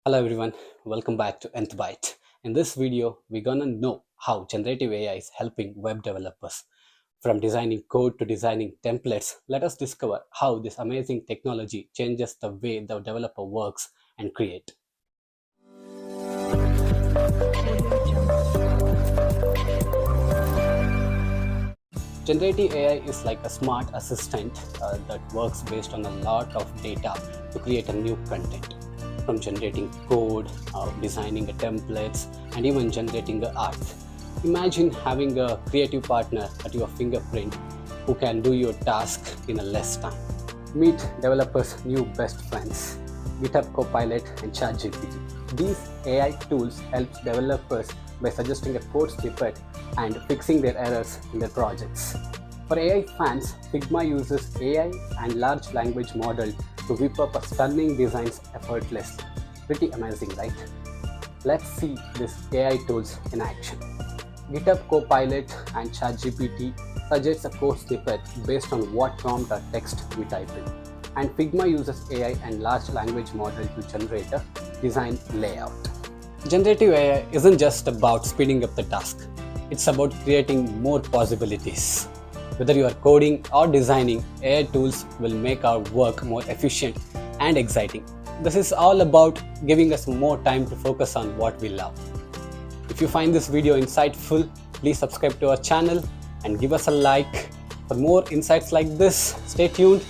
Hello everyone, welcome back to Nth Byte. In this video, we're gonna know how generative AI is helping web developers. From designing code to designing templates, let us discover how this amazing technology changes the way the developer works and create. Generative AI is like a smart assistant that works based on a lot of data to create a new content. From generating code, designing templates, and even generating art. Imagine having a creative partner at your fingerprint who can do your task in a less time. Meet developers' new best friends, GitHub Copilot and ChatGPT. These AI tools help developers by suggesting a code snippet and fixing their errors in their projects. For AI fans, Figma uses AI and large language model to whip up a stunning designs effortlessly. Pretty amazing, right? Let's see these AI tools in action. GitHub Copilot and ChatGPT suggests a code snippet based on what prompt or text we type in. And Figma uses AI and large language model to generate a design layout. Generative AI isn't just about speeding up the task. It's about creating more possibilities. Whether you are coding or designing, AI tools will make our work more efficient and exciting. This is all about giving us more time to focus on what we love. If you find this video insightful, please subscribe to our channel and give us a like. For more insights like this, stay tuned.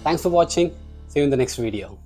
Thanks for watching. See you in the next video.